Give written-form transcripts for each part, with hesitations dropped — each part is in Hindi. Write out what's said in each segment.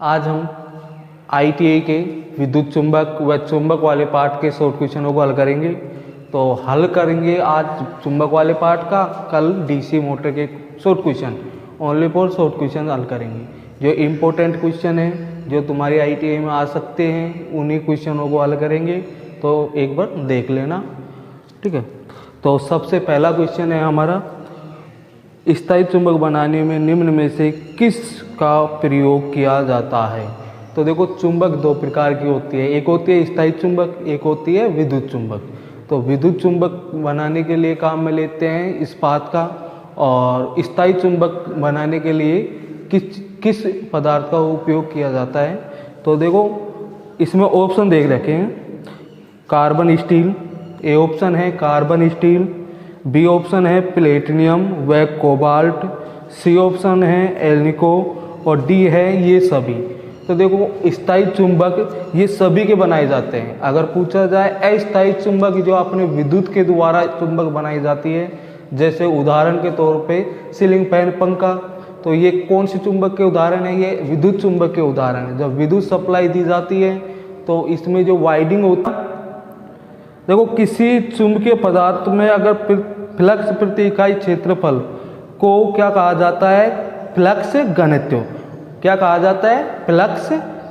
आज हम आईटीआई के विद्युत चुंबक व चुंबक वाले पार्ट के शॉर्ट क्वेश्चनों को हल करेंगे। तो हल करेंगे आज चुंबक वाले पार्ट का, कल डीसी मोटर के short question, only for short question हल करेंगे। जो इम्पोर्टेंट क्वेश्चन है जो तुम्हारी आईटीआई में आ सकते हैं उन्हीं क्वेश्चनों को हल करेंगे। तो एक बार देख लेना, ठीक है। तो सबसे पहला क्वेश्चन है हमारा, स्थायी चुंबक बनाने में निम्न में से किस का प्रयोग किया जाता है। तो देखो चुंबक दो प्रकार की होती है, एक होती है स्थायी चुंबक, एक होती है विद्युत चुंबक। तो विद्युत चुंबक बनाने के लिए काम में लेते हैं इस्पात का, और स्थायी चुंबक बनाने के लिए किस पदार्थ का उपयोग किया जाता है। तो देखो इसमें ऑप्शन देख रखे हैं, कार्बन स्टील, ए ऑप्शन है कार्बन स्टील, बी ऑप्शन है प्लेटिनियम व कोबाल्ट, सी ऑप्शन है एल्निको और डी है ये सभी। तो देखो स्थायी चुंबक ये सभी के बनाए जाते हैं। अगर पूछा जाए अस्थायी चुंबक जो अपने विद्युत के द्वारा चुंबक बनाई जाती है, जैसे उदाहरण के तौर पे सीलिंग फैन, पंखा, तो ये कौन सी चुंबक के उदाहरण है, ये विद्युत चुंबक के उदाहरण है। जब विद्युत सप्लाई दी जाती है तो इसमें जो वाइंडिंग होता है, देखो किसी चुंबकीय पदार्थ में अगर फ्लक्स प्रति इकाई क्षेत्रफल को क्या कहा जाता है, फ्लक्स घनत्व। क्या कहा जाता है, फ्लक्स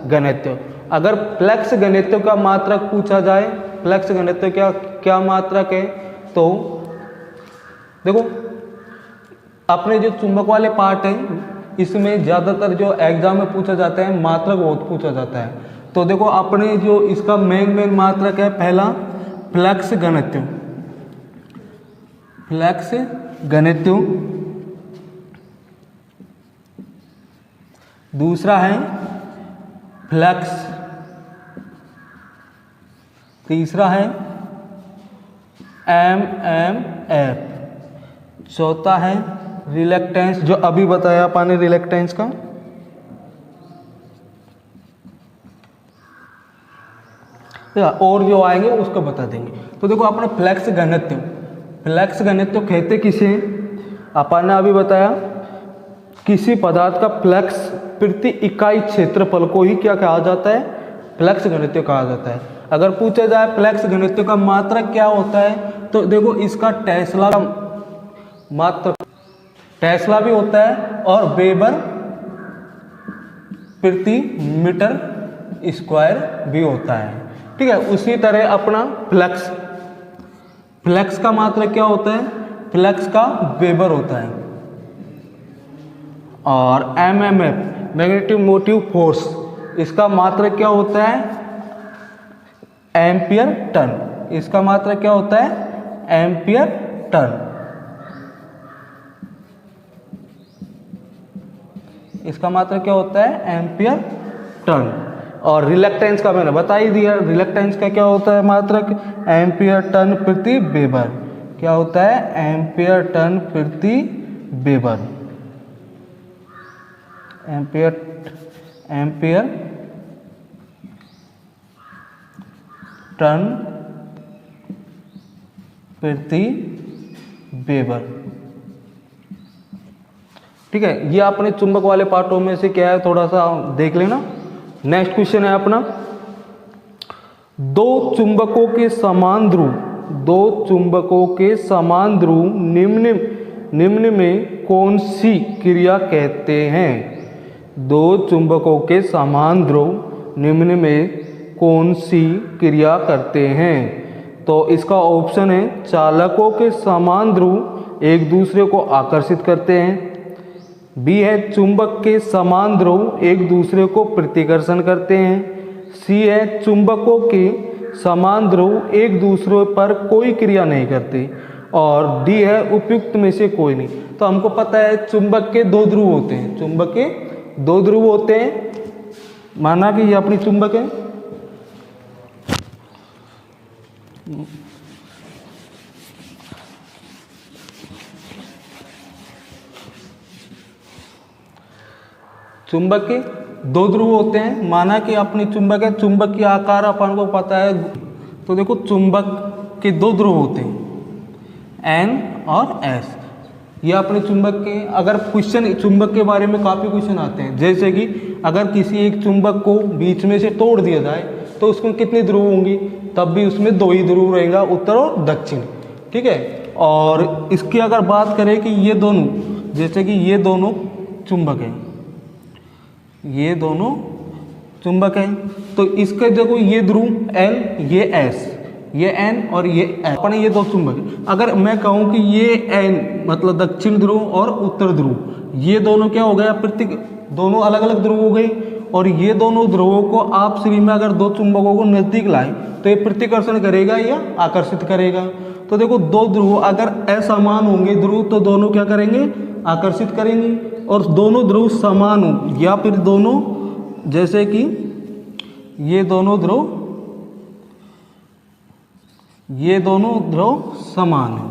घनत्व। अगर फ्लक्स घनत्व का मात्रक पूछा जाए, फ्लक्स घनत्व क्या मात्रक है, तो देखो अपने जो चुंबक वाले पार्ट हैं इसमें ज़्यादातर जो एग्जाम में पूछा जाता है मात्रक बहुत पूछा जाता है। तो देखो अपने जो इसका मेन मात्रक है, पहला फ्लक्स घनत्व, फ्लक्स घनत्व, दूसरा है फ्लक्स, तीसरा है एफ, चौथा है रिलक्टेंस, जो अभी बताया आपने रिलक्टेंस का, और जो आएंगे उसको बता देंगे। तो देखो अपना फ्लक्स घनत्व, फ्लक्स घनत्व कहते किसे, अपन ने अभी बताया किसी पदार्थ का फ्लक्स प्रति इकाई क्षेत्रफल को ही क्या कहा जाता है, फ्लक्स घनत्व कहा जाता है। अगर पूछा जाए फ्लक्स घनत्व का मात्रक क्या होता है, तो देखो इसका टेस्ला का मात्रक, टेस्ला भी होता है और वेबर प्रति मीटर स्क्वायर भी होता है, ठीक है। उसी तरह अपना फ्लक्स, फ्लक्स का मात्रक क्या होता है, फ्लक्स का वेबर होता है। और एमएमएफ मैग्नेटिक मोटिव फोर्स, इसका मात्रक क्या होता है, एम्पियर टन। इसका मात्रक क्या होता है, एम्पियर टन। इसका मात्रक क्या होता है, एम्पियर टन। और रिलक्टेंस का मैंने बता ही दिया, रिलक्टेंस का क्या होता है मात्रक, एम्पियर टन प्रति वेबर। क्या होता है, एम्पियर टन प्रति वेबर, एम्पियर टन प्रति वेबर, ठीक है। ये अपने चुंबक वाले पार्टों में से क्या है थोड़ा सा देख लेना। नेक्स्ट क्वेश्चन है अपना, दो चुंबकों के समान ध्रुव निम्न में कौन सी क्रिया कहते हैं। दो चुंबकों के समान ध्रुव निम्न में कौन सी क्रिया करते हैं। तो इसका ऑप्शन है, चालकों के समान ध्रुव एक दूसरे को आकर्षित करते हैं, बी है चुंबक के समान ध्रुव एक दूसरे को प्रतिकर्षण करते हैं, सी है चुंबकों के समान ध्रुव एक दूसरे पर कोई क्रिया नहीं करते, और डी है उपयुक्त में से कोई नहीं। तो हमको पता है चुंबक के दो ध्रुव होते हैं, चुंबक के दो ध्रुव होते हैं। माना कि ये अपनी चुंबक है, चुंबक के दो ध्रुव होते हैं। माना कि अपनी चुंबक है, चुंबक की आकार अपन को पता है। तो देखो चुंबक के दो ध्रुव होते हैं, N और S। ये अपने चुंबक के, अगर क्वेश्चन चुंबक के बारे में काफ़ी क्वेश्चन आते हैं, जैसे कि अगर किसी एक चुंबक को बीच में से तोड़ दिया जाए तो उसमें कितने ध्रुव होंगी, तब भी उसमें 2 ही ध्रुव रहेगा, उत्तर और दक्षिण। ठीक है, और इसकी अगर बात करें कि ये दोनों, जैसे कि ये दोनों चुंबक हैं, ये दोनों चुंबक हैं, तो इसके देखो ये ध्रुव L, ये S, ये N और ये S, अपने ये 2 चुंबक हैं। अगर मैं कहूँ कि ये N मतलब दक्षिण ध्रुव और उत्तर ध्रुव, ये दोनों क्या हो गया, दोनों अलग अलग ध्रुव हो गए, और ये दोनों ध्रुवों को आप श्री में अगर 2 चुंबकों को नजदीक लाएं तो ये प्रतिकर्षण करेगा या आकर्षित करेगा। तो देखो 2 ध्रुव अगर असमान होंगे ध्रुव तो दोनों क्या करेंगे, आकर्षित करेंगे, और दोनों ध्रुव समान हो या फिर दोनों, जैसे कि ये दोनों ध्रुव समान है,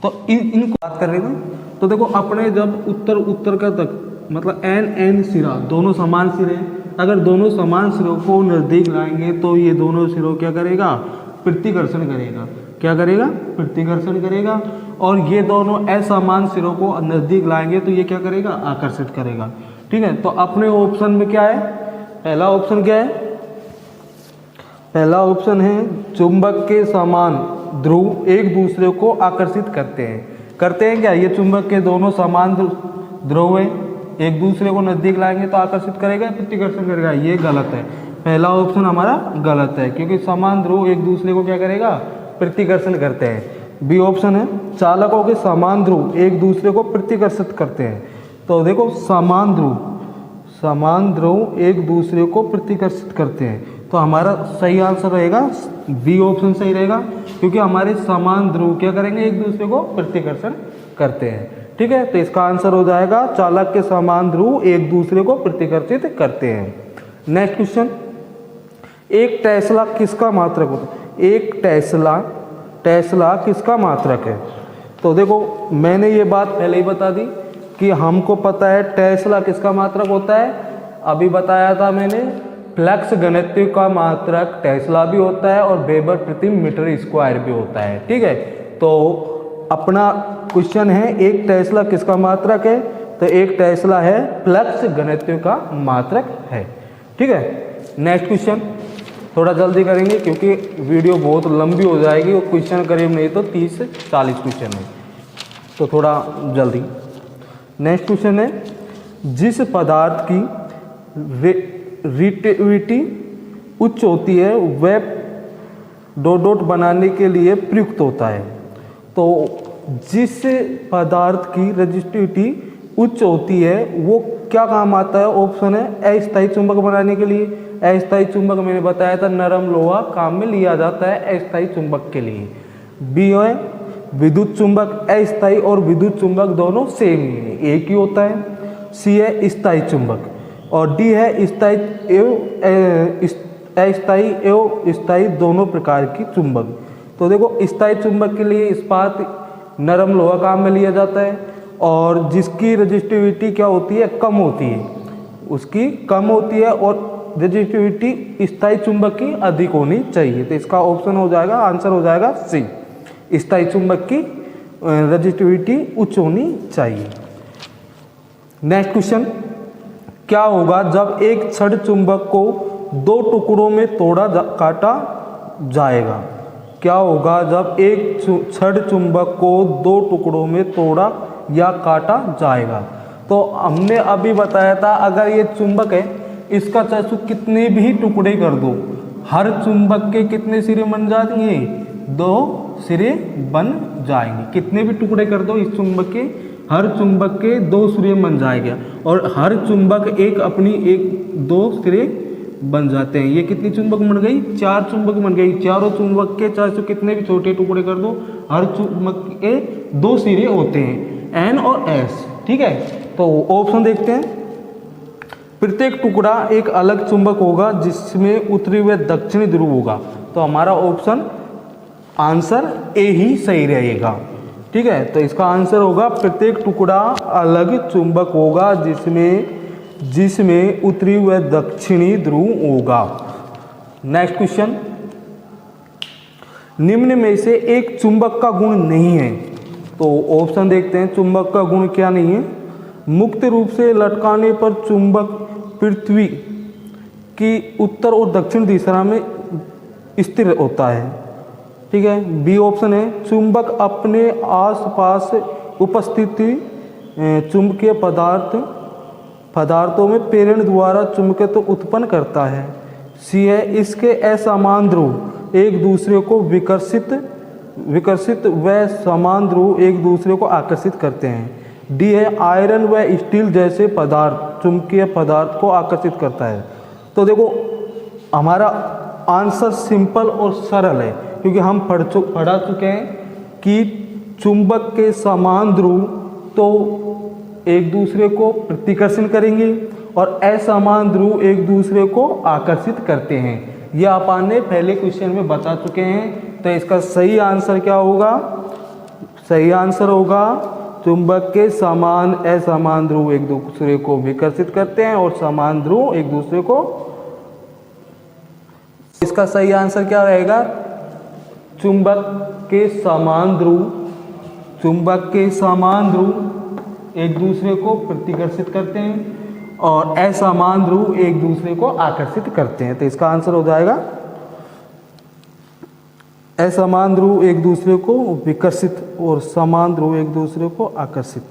तो इनको बात कर रहे थे। तो देखो अपने जब उत्तर का तक मतलब N सिरा दोनों समान सिरे, अगर दोनों समान सिरों को नज़दीक लाएंगे तो ये दोनों सिरों क्या करेगा, प्रतिकर्षण करेगा। क्या करेगा, प्रतिकर्षण करेगा। और ये दोनों असमान सिरों को नज़दीक लाएंगे तो ये क्या करेगा, आकर्षित करेगा। ठीक है, तो अपने ऑप्शन में क्या है, पहला ऑप्शन क्या है, पहला ऑप्शन है चुंबक के समान ध्रुव एक दूसरे को आकर्षित करते हैं। करते हैं क्या, ये चुंबक के दोनों समान ध्रुव है, एक दूसरे को नज़दीक लाएंगे तो आकर्षित करेगा, प्रतिकर्षण करेगा। ये गलत है, पहला ऑप्शन हमारा गलत है, क्योंकि समान ध्रुव एक दूसरे को क्या करेगा, प्रतिकर्षण करते हैं। बी ऑप्शन है चालकों के समान ध्रुव एक दूसरे को प्रतिकर्षित करते हैं। तो देखो समान ध्रुव एक दूसरे को प्रतिकर्षित करते हैं, तो हमारा सही आंसर रहेगा बी ऑप्शन सही रहेगा, क्योंकि हमारे समान ध्रुव क्या करेंगे, एक दूसरे को प्रतिकर्षण करते हैं। ठीक है, तो इसका आंसर हो जाएगा चालक के समान ध्रुव एक दूसरे को प्रतिकर्षित करते हैं। नेक्स्ट क्वेश्चन, एक टेस्ला किसका मात्रक होता है, एक टेस्ला किसका मात्रक है। तो देखो मैंने ये बात पहले ही बता दी कि हमको पता है टेस्ला किसका मात्रक होता है, अभी बताया था मैंने, फ्लक्स घनत्व का मात्रक टेस्ला भी होता है और वेबर प्रति मीटर स्क्वायर भी होता है। ठीक है, तो अपना क्वेश्चन है एक टेस्ला किसका मात्रक है, तो एक टेस्ला है फ्लक्स घनत्व का मात्रक है। ठीक है, नेक्स्ट क्वेश्चन थोड़ा जल्दी करेंगे क्योंकि वीडियो बहुत लंबी हो जाएगी और क्वेश्चन करीब नहीं तो 30 से 40 क्वेश्चन है, तो थोड़ा जल्दी। नेक्स्ट क्वेश्चन है जिस पदार्थ की रिएक्टिविटी उच्च होती है वह डोट बनाने के लिए प्रयुक्त होता है। तो जिस पदार्थ की रेजिस्टिविटी उच्च होती है वो क्या काम आता है, ऑप्शन है अस्थायी चुंबक बनाने के लिए। अस्थायी चुंबक मैंने बताया था नरम लोहा काम में लिया जाता है अस्थायी चुंबक के लिए। बी है विद्युत चुंबक, अस्थायी और विद्युत चुंबक दोनों सेम ही है, एक ही होता है। सी है स्थायी चुंबक, और डी है अस्थायी एवं स्थायी दोनों प्रकार की चुंबक। तो देखो स्थायी चुंबक के लिए इस्पात नरम लोहा काम में लिया जाता है, और जिसकी रेजिस्टिविटी क्या होती है, कम होती है, उसकी कम होती है, और रेजिस्टिविटी स्थायी चुंबक की अधिक होनी चाहिए। तो इसका ऑप्शन हो जाएगा, आंसर हो जाएगा सी, स्थायी चुंबक की रेजिस्टिविटी उच्च होनी चाहिए। नेक्स्ट क्वेश्चन, क्या होगा जब एक छड़ चुंबक को 2 टुकड़ों में काटा जाएगा। क्या होगा जब एक छड़ चुंबक को 2 टुकड़ों में तोड़ा या काटा जाएगा। तो हमने अभी बताया था अगर ये चुंबक है इसका चाहे कितने भी टुकड़े कर दो, हर चुंबक के कितने सिरे बन जाएंगे, 2 सिरे बन जाएंगे। कितने भी टुकड़े कर दो इस चुंबक के, हर चुंबक के 2 सिरे बन जाएगा, और हर चुंबक एक अपनी 2 सिरे बन जाते हैं। ये कितनी चुंबक बन गई, 4 चुंबक बन गई। चारों चुंबक के चाहे कितने भी छोटे टुकड़े कर दो, हर चुंबक के 2 सिरे होते हैं, N और S। ठीक है, तो ऑप्शन देखते हैं। प्रत्येक टुकड़ा एक अलग चुंबक होगा जिसमें उत्तरी व दक्षिणी ध्रुव होगा। तो हमारा ऑप्शन आंसर ए ही सही रहेगा। ठीक है, तो इसका आंसर होगा प्रत्येक टुकड़ा अलग चुंबक होगा जिसमें उत्तरी व दक्षिणी ध्रुव होगा। नेक्स्ट क्वेश्चन, निम्न में से एक चुंबक का गुण नहीं है। तो ऑप्शन देखते हैं, चुंबक का गुण क्या नहीं है। मुक्त रूप से लटकाने पर चुंबक पृथ्वी की उत्तर और दक्षिण दिशा में स्थिर होता है। ठीक है। बी ऑप्शन है, चुंबक अपने आसपास उपस्थित चुंबकीय पदार्थों में प्रेरण द्वारा चुंबकत्व उत्पन्न करता है। सी है, इसके असमान ध्रुव एक दूसरे को विकर्षित व समान ध्रुव एक दूसरे को आकर्षित करते हैं। डी है, आयरन व स्टील जैसे पदार्थ चुंबकीय पदार्थ को आकर्षित करता है। तो देखो हमारा आंसर सिंपल और सरल है, क्योंकि हम पढ़ा चुके हैं कि चुंबक के समान ध्रुव तो एक दूसरे को प्रतिकर्षण करेंगे और असमान ध्रुव एक दूसरे को आकर्षित करते हैं। यह अपन ने पहले क्वेश्चन में बता चुके हैं। तो इसका सही आंसर क्या होगा? सही आंसर होगा चुंबक के समान असमान ध्रुव एक दूसरे को विकर्षित करते हैं और समान ध्रुव एक दूसरे को। इसका सही आंसर क्या रहेगा? चुंबक के समान ध्रुव एक दूसरे को प्रतिकर्षित करते हैं और असमान ध्रुव एक दूसरे को आकर्षित करते हैं। तो इसका आंसर हो जाएगा असमान ध्रुव एक दूसरे को विकर्षित और समान ध्रुव एक दूसरे को आकर्षित।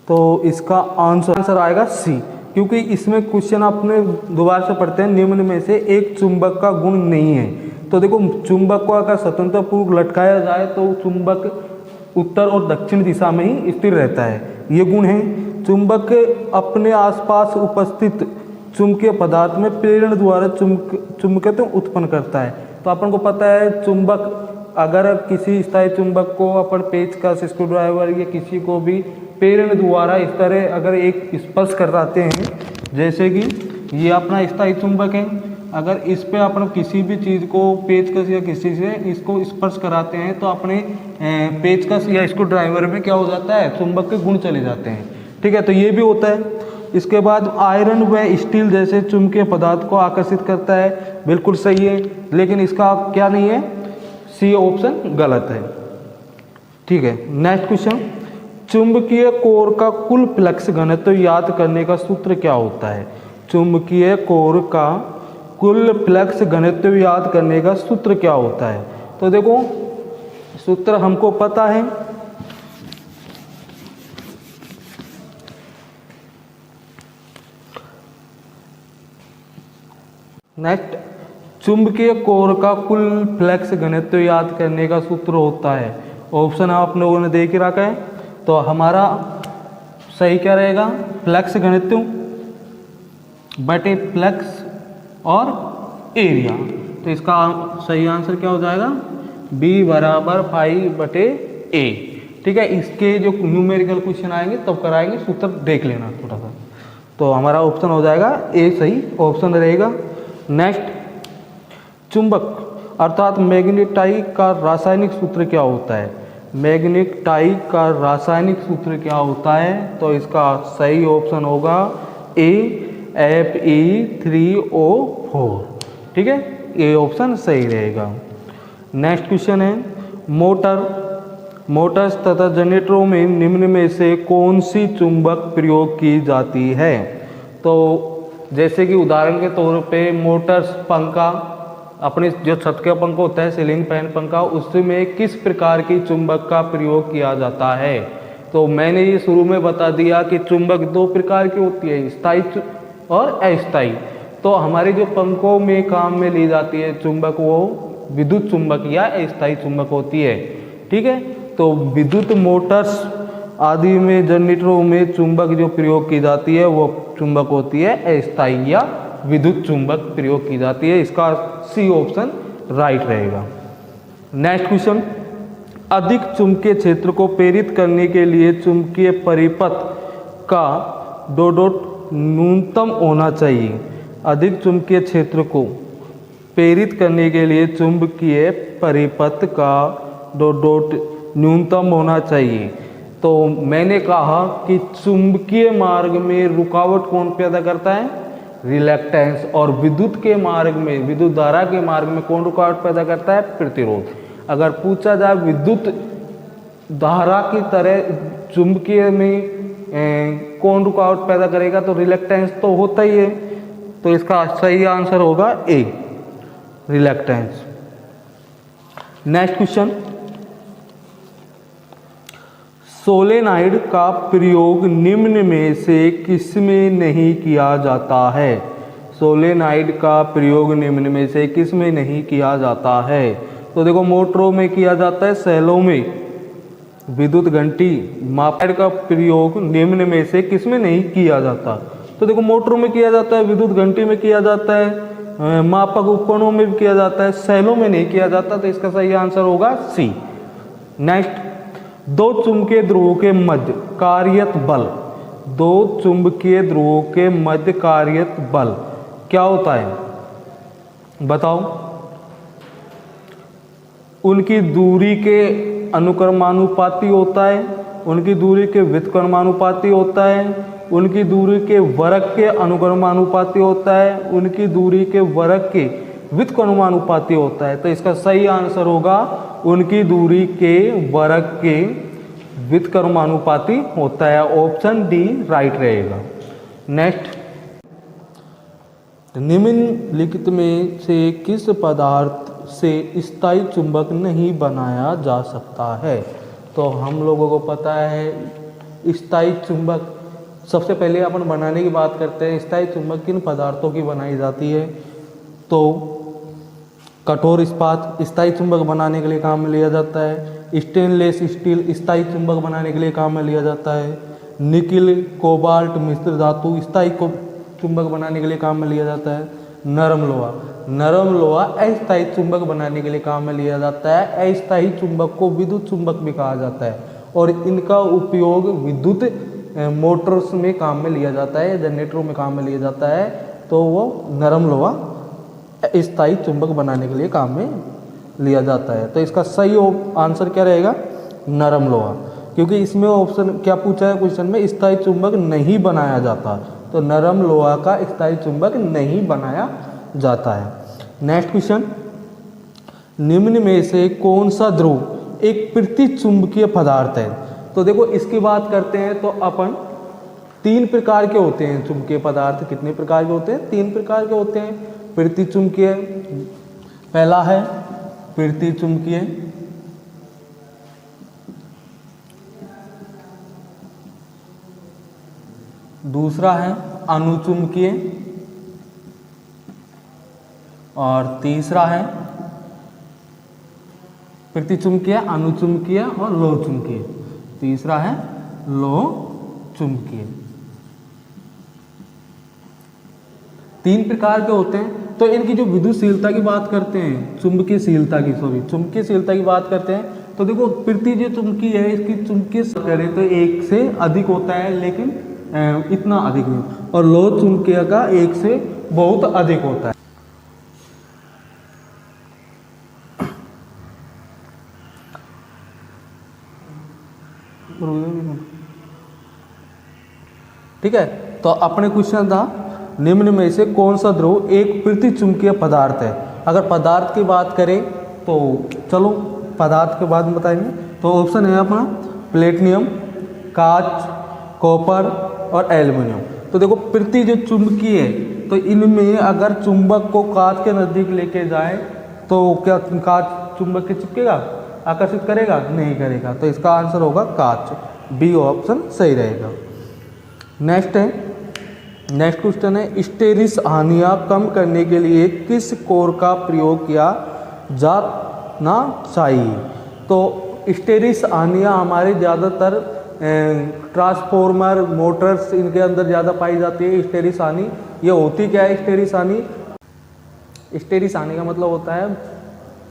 तो इसका आंसर आएगा सी, क्योंकि इसमें क्वेश्चन आपने दोबारा से पढ़ते हैं, निम्न में से एक चुंबक का गुण नहीं है। तो देखो चुंबक को अगर स्वतंत्र पूर्वक लटकाया जाए तो चुंबक उत्तर और दक्षिण दिशा में ही स्थिर रहता है, ये गुण है। चुंबक अपने आसपास उपस्थित चुंबकीय पदार्थ में प्रेरण द्वारा चुंबकत्व उत्पन्न करता है। तो अपन को पता है चुंबक, अगर किसी स्थायी चुंबक को अपन पेचकस, स्क्रू ड्राइवर या किसी को भी प्रेरण द्वारा इस तरह अगर एक स्पर्श कराते हैं, जैसे कि ये अपना स्थायी चुंबक है, अगर इस पे अपन किसी भी चीज़ को पेचकस या किसी से इसको स्पर्श कराते हैं तो अपने पेचकस या स्क्रू ड्राइवर में क्या हो जाता है? चुंबक के गुण चले जाते हैं। ठीक है, तो ये भी होता है। इसके बाद आयरन व स्टील जैसे चुंबकीय पदार्थ को आकर्षित करता है, बिल्कुल सही है, लेकिन इसका क्या नहीं है? सी ऑप्शन गलत है। ठीक है, नेक्स्ट क्वेश्चन, चुंबकीय कोर का कुल फ्लक्स घनत्व याद करने का सूत्र क्या होता है? चुंबकीय कोर का कुल फ्लक्स घनत्व याद करने का सूत्र क्या होता है? तो देखो सूत्र हमको पता है, नेक्स्ट, चुंबकीय कोर का कुल फ्लक्स घनत्व याद करने का सूत्र होता है, ऑप्शन आप लोगों ने देख रखा है। तो हमारा सही क्या रहेगा? फ्लक्स घनत्व बटे फ्लक्स और एरिया। तो इसका सही आंसर क्या हो जाएगा? बी बराबर पाई बटे ए। ठीक है, इसके जो न्यूमेरिकल क्वेश्चन आएंगे तब कराएंगे, सूत्र देख लेना थोड़ा सा। तो हमारा ऑप्शन हो जाएगा ए, सही ऑप्शन रहेगा। नेक्स्ट, चुंबक अर्थात मैग्नेटाइट का रासायनिक सूत्र क्या होता है? मैग्नेटाइट का रासायनिक सूत्र क्या होता है? तो इसका सही ऑप्शन होगा ए, Fe3O4। ठीक है, ये ऑप्शन सही रहेगा। नेक्स्ट क्वेश्चन है, मोटर्स तथा जनरेटरों में निम्न में से कौन सी चुंबक प्रयोग की जाती है? तो जैसे कि उदाहरण के तौर पे मोटर्स, पंखा, अपने जो छत का पंखा होता है, सीलिंग फैन पंखा, उसमें किस प्रकार की चुंबक का प्रयोग किया जाता है? तो मैंने ये शुरू में बता दिया कि चुंबक दो प्रकार की होती है, स्थायी और अस्थायी। तो हमारे जो पंखों में काम में ली जाती है चुंबक, वो विद्युत चुंबक या अस्थायी चुंबक होती है। ठीक है, तो विद्युत मोटर्स आदि में, जनरेटरों में चुंबक जो प्रयोग की जाती है वो चुंबक होती है अस्थायी या विद्युत चुंबक प्रयोग की जाती है। इसका सी ऑप्शन राइट रहेगा। नेक्स्ट क्वेश्चन, अधिक चुंबकीय क्षेत्र को प्रेरित करने के लिए चुंबकीय परिपथ का डोट न्यूनतम होना चाहिए। अधिक चुंबकीय क्षेत्र को प्रेरित करने के लिए चुंबकीय परिपथ का डोट न्यूनतम होना चाहिए। तो मैंने कहा कि चुंबकीय मार्ग में रुकावट कौन पैदा करता है? रिलक्टेंस। और विद्युत के मार्ग में, विद्युत धारा के मार्ग में कौन रुकावट पैदा करता है? प्रतिरोध। अगर पूछा जाए विद्युत धारा की तरह चुंबकीय में कौन रुकावट पैदा करेगा, तो रिलक्टेंस तो होता ही है, तो इसका सही आंसर होगा ए, रिलक्टेंस। नेक्स्ट क्वेश्चन, सोलेनाइड का प्रयोग निम्न में से किसमें नहीं किया जाता है? सोलेनाइड का प्रयोग निम्न में से किसमें नहीं किया जाता है? तो देखो मोटरों में किया जाता है, सेलों में, विद्युत घंटी, मापक का प्रयोग निम्न में से किसमें नहीं किया जाता? तो देखो मोटरों में किया जाता है, विद्युत घंटी में किया जाता है, मापक उपकरणों में भी किया जाता है, सेलों में नहीं किया जाता, तो इसका सही आंसर होगा सी। नेक्स्ट, दो चुंबकीय ध्रुवों के मध्य कार्यरत बल, दो चुंबकीय ध्रुवों के मध्य कार्यरत बल क्या होता है? बताओ। उनकी दूरी के अनुक्रमानुपाती होता है, उनकी दूरी के व्युत्क्रमानुपाती होता है, उनकी दूरी के वर्ग के अनुक्रमानुपाती होता है, उनकी दूरी के वर्ग के व्युत्क्रमानुपाती होता है, तो इसका सही आंसर होगा उनकी दूरी के वर्ग के व्युत्क्रमानुपाती होता है, ऑप्शन डी राइट रहेगा। नेक्स्ट, निम्नलिखित में से किस पदार्थ से स्थायी चुंबक नहीं बनाया जा सकता है? तो हम लोगों को पता है स्थायी चुंबक, सबसे पहले अपन बनाने की बात करते हैं, स्थायी चुंबक किन पदार्थों की बनाई जाती है? तो कठोर इस्पात स्थायी चुंबक बनाने के लिए काम में लिया जाता है, स्टेनलेस स्टील स्थायी चुंबक बनाने के लिए काम में लिया जाता है, निकिल, कोबाल्ट, मिश्र धातु स्थायी चुंबक बनाने के लिए काम में लिया जाता है, नरम लोहा, नरम लोहा अस्थायी चुंबक बनाने के लिए काम में लिया जाता है। अस्थायी चुंबक को विद्युत चुंबक भी कहा जाता है और इनका उपयोग विद्युत मोटर्स में काम में लिया जाता है, जनरेटरों में काम में लिया जाता है, तो वो नरम लोहा स्थायी चुंबक बनाने के लिए काम में लिया जाता है। तो इसका सही आंसर क्या रहेगा? नरम लोहा, क्योंकि इसमें ऑप्शन क्या पूछा है क्वेश्चन में, स्थायी चुंबक नहीं बनाया जाता, तो नरम लोहा का स्थायी चुंबक नहीं बनाया जाता है। नेक्स्ट क्वेश्चन, निम्न में से कौन सा ध्रुव एक प्रतिचुंबकीय पदार्थ है? तो देखो इसकी बात करते हैं तो अपन तीन प्रकार के होते हैं चुंबकीय पदार्थ। कितने प्रकार के होते हैं? तीन प्रकार के होते हैं प्रतिचुंबकीय। पहला है प्रतिचुंबकीय, दूसरा है अनुचुंबकीय और तीसरा है प्रतिचुंबकीय, अनुचुंबकीय और लोह चुंबकीय। तीसरा है लोह चुंबकीय। तीन प्रकार के होते हैं। तो इनकी जो विद्युतशीलता की बात करते हैं, चुंबकीयशीलता की बात करते हैं, तो देखो प्रति जो चुंबकीय है इसकी चुंबकीय करें तो एक से अधिक होता है, लेकिन इतना अधिक नहीं, और लोह चुंबकीय का एक से बहुत अधिक होता है। ठीक है, तो अपने क्वेश्चन था निम्न में से कौन सा ध्रुव एक प्रतिचुंबकीय पदार्थ है। अगर पदार्थ की बात करें तो चलो पदार्थ के बाद में बताएंगे। तो ऑप्शन है अपना प्लेटिनम, कांच, कॉपर और एल्युमिनियम। तो देखो प्रति जो चुंबकीय है तो इनमें अगर चुंबक को कांच के नज़दीक लेके जाए तो क्या कांच चुंबक के चिपकेगा, आकर्षित करेगा? नहीं करेगा, तो इसका आंसर होगा कांच, बी ऑप्शन सही रहेगा। नेक्स्ट क्वेश्चन है, हिस्टेरिस हानियाँ कम करने के लिए किस कोर का प्रयोग किया जाना चाहिए? तो हिस्टेरिस हानियाँ हमारे ज़्यादातर ट्रांसफॉर्मर, मोटर्स, इनके अंदर ज़्यादा पाई जाती है हिस्टेरिस हानि। ये होती क्या है हिस्टेरिस हानि? हिस्टेरिस हानि का मतलब होता है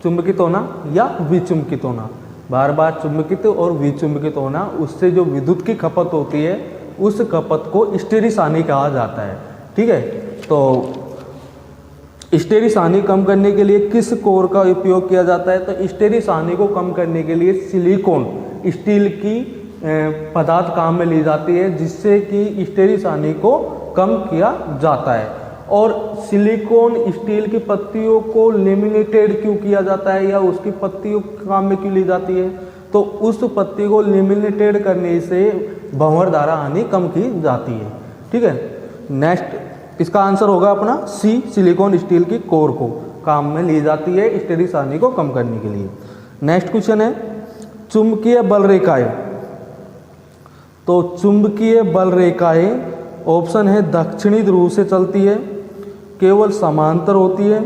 चुंबकित होना या विचुंबकित होना, बार बार चुंबकित और विचुंबकित होना, उससे जो विद्युत की खपत होती है उस खपत को हिस्टेरिस हानि कहा जाता है। ठीक है, तो हिस्टेरिस हानि कम करने के लिए किस कोर का उपयोग किया जाता है? तो हिस्टेरिस हानि को कम करने के लिए सिलिकॉन स्टील की पदार्थ काम में ली जाती है, जिससे कि हिस्टेरिस हानि को कम किया जाता है। और सिलिकॉन स्टील की पत्तियों को लेमिनेटेड क्यों किया जाता है या उसकी पत्तियों काम में क्यों ली जाती है? तो उस पत्ती को लेमिनेटेड करने से भंवर धारा हानि कम की जाती है। ठीक है, नेक्स्ट इसका आंसर होगा अपना सी, सिलिकॉन स्टील की कोर को काम में ली जाती है हिस्टैरिसीस हानि को कम करने के लिए। नेक्स्ट क्वेश्चन है चुंबकीय बल रेखाएं। तो चुंबकीय बल रेखाएं ऑप्शन है दक्षिणी ध्रुव से चलती है, केवल समांतर होती है,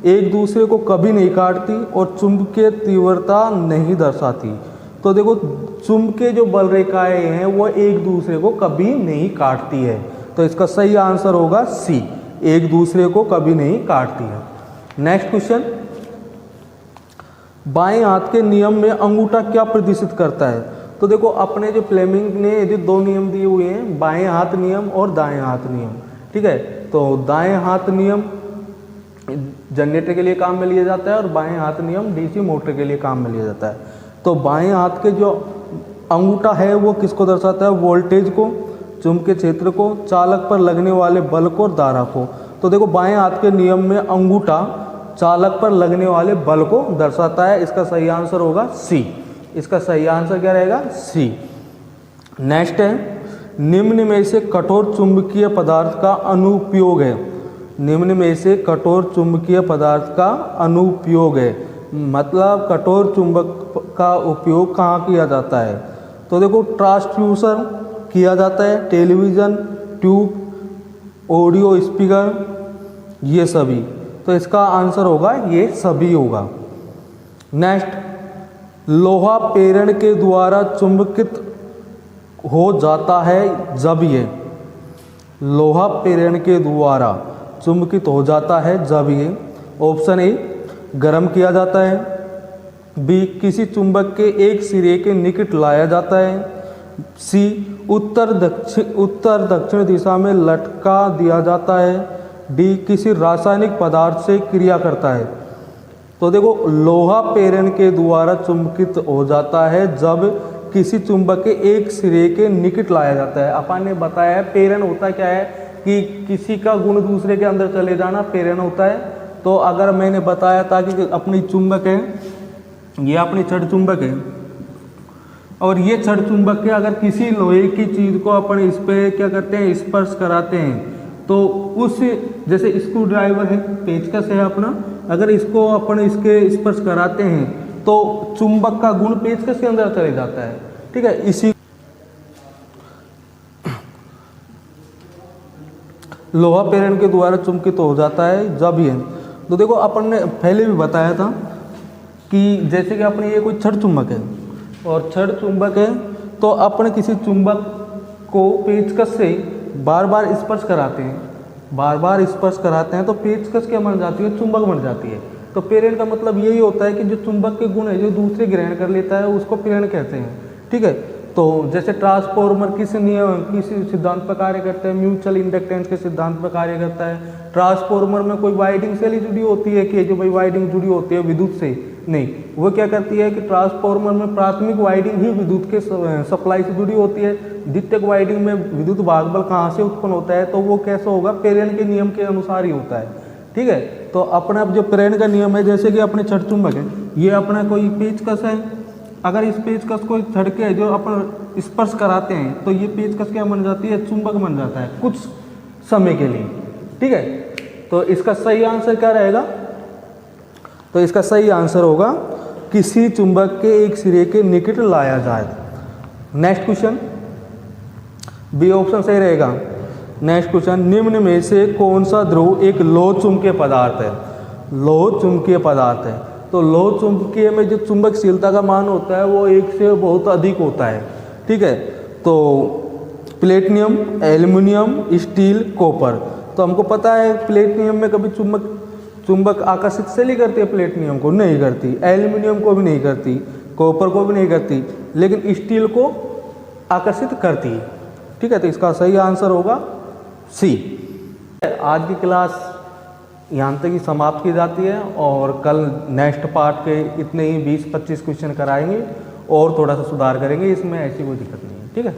एक दूसरे को कभी नहीं काटती और चुंबकीय तीव्रता नहीं दर्शाती। तो देखो चुंबकीय जो बल रेखाएं हैं वो एक दूसरे को कभी नहीं काटती है, तो इसका सही आंसर होगा सी, एक दूसरे को कभी नहीं काटती है। नेक्स्ट क्वेश्चन, बाएं हाथ के नियम में अंगूठा क्या प्रदर्शित करता है। तो देखो अपने जो फ्लेमिंग ने यदि दो नियम दिए हुए हैं, बाएं हाथ नियम और दाएं हाथ नियम। ठीक है, तो दाएं हाथ नियम जनरेटर के लिए काम में लिया जाता है और बाएं हाथ नियम डीसी मोटर के लिए काम में लिया जाता है। तो बाएं हाथ के जो अंगूठा है वो किसको दर्शाता है, वोल्टेज को, चुंबकीय क्षेत्र को, चालक पर लगने वाले बल को और धारा को। तो देखो बाएं हाथ के नियम में अंगूठा चालक पर लगने वाले बल को दर्शाता है, इसका सही आंसर होगा सी, इसका सही आंसर क्या रहेगा, सी। नेक्स्ट है निम्न में से कठोर चुंबकीय पदार्थ का अनुपयोग है। निम्न में से कठोर चुंबकीय पदार्थ का अनुपयोग है, मतलब कठोर चुंबक का उपयोग कहाँ किया जाता है। तो देखो ट्रांसड्यूसर किया जाता है, टेलीविज़न, ट्यूब, ऑडियो स्पीकर, ये सभी। तो इसका आंसर होगा ये सभी होगा। नेक्स्ट लोहा प्रेरण के द्वारा चुंबकित हो जाता है जब ये, लोहा प्रेरण के द्वारा चुंबकित हो जाता है जब ये, ऑप्शन ए गर्म किया जाता है, बी किसी चुंबक के एक सिरे के निकट लाया जाता है, सी उत्तर दक्षिण दिशा में लटका दिया जाता है, डी किसी रासायनिक पदार्थ से क्रिया करता है। तो देखो लोहा प्रेरण के द्वारा चुंबकित हो जाता है जब किसी चुंबक के एक सिरे के निकट लाया जाता है। अपन ने बताया है प्रेरण होता क्या है कि किसी का गुण दूसरे के अंदर चले जाना प्रेरण होता है। तो अगर मैंने बताया था कि अपनी चुंबक है, ये अपनी छड़ चुंबक है और ये छड़ चुंबक के अगर किसी लोहे की चीज़ को अपन इस पर क्या करते हैं, स्पर्श कराते हैं, तो उस जैसे स्क्रू ड्राइवर है, पेचकस है अपना, अगर इसको अपन इसके स्पर्श कराते हैं तो चुंबक का गुण पेचकस के अंदर चले जाता है। ठीक है, इसी लोहा प्रेरण के द्वारा चुंबकित हो जाता है जब ये, तो देखो अपन ने पहले भी बताया था कि जैसे कि अपने ये कोई छड़ चुंबक है और छड़ चुंबक है तो अपन किसी चुंबक को पेचकस से बार बार स्पर्श कराते हैं, बार बार स्पर्श कराते हैं तो पेचकस क्या बन जाती है, चुंबक बन जाती है। तो प्रेरण का मतलब यही होता है कि जो चुंबक के गुण है जो दूसरे ग्रहण कर लेता है उसको प्रेरण कहते हैं। ठीक है, तो जैसे ट्रांसफॉर्मर किस सिद्धांत पर कार्य करता है, म्यूचुअल इंडक्टेंस के सिद्धांत पर कार्य करता है। ट्रांसफॉर्मर में कोई वाइंडिंग से जुड़ी होती है कि जो भाई वाइंडिंग जुड़ी होती है विद्युत से, नहीं, वो क्या करती है कि ट्रांसफॉर्मर में प्राथमिक वाइंडिंग ही विद्युत के सप्लाई से जुड़ी होती है, द्वितीयक वाइंडिंग में विद्युत भागबल कहाँ से उत्पन्न होता है, तो वो कैसे होगा, प्रेरण के नियम के अनुसार ही होता है। ठीक है, तो अपना जो प्रेरण का नियम है, जैसे कि अपने छड़ चुंबक है, ये अपना कोई पेचकस है, अगर इस पेचकस को छड़ के जो अपन स्पर्श कराते हैं तो ये पेचकस क्या बन जाती है, चुंबक बन जाता है कुछ समय के लिए। ठीक है, तो इसका सही आंसर क्या रहेगा, तो इसका सही आंसर होगा किसी चुंबक के एक सिरे के निकट लाया जाए। नेक्स्ट क्वेश्चन, बी ऑप्शन सही रहेगा। नेक्स्ट क्वेश्चन, निम्न में से कौन सा ध्रुव एक लोह चुंबकीय पदार्थ है। लोह चुंबकीय पदार्थ है, तो लोह चुंबकीय में जो चुंबकशीलता का मान होता है वो एक से बहुत अधिक होता है। ठीक है, तो प्लेटिनियम, एल्युमिनियम, स्टील, कॉपर। तो हमको पता है प्लेटिनियम में कभी चुंबक आकर्षित से नहीं करती है, प्लेटिनियम को नहीं करती, एल्युमिनियम को भी नहीं करती, कॉपर को भी नहीं करती, लेकिन स्टील को आकर्षित करती है। ठीक है, तो इसका सही आंसर होगा सी। आज की क्लास यहाँ तक ही समाप्त की जाती है और कल नेक्स्ट पार्ट के इतने ही 20-25 क्वेश्चन कराएंगे और थोड़ा सा सुधार करेंगे, इसमें ऐसी कोई दिक्कत नहीं है। ठीक है।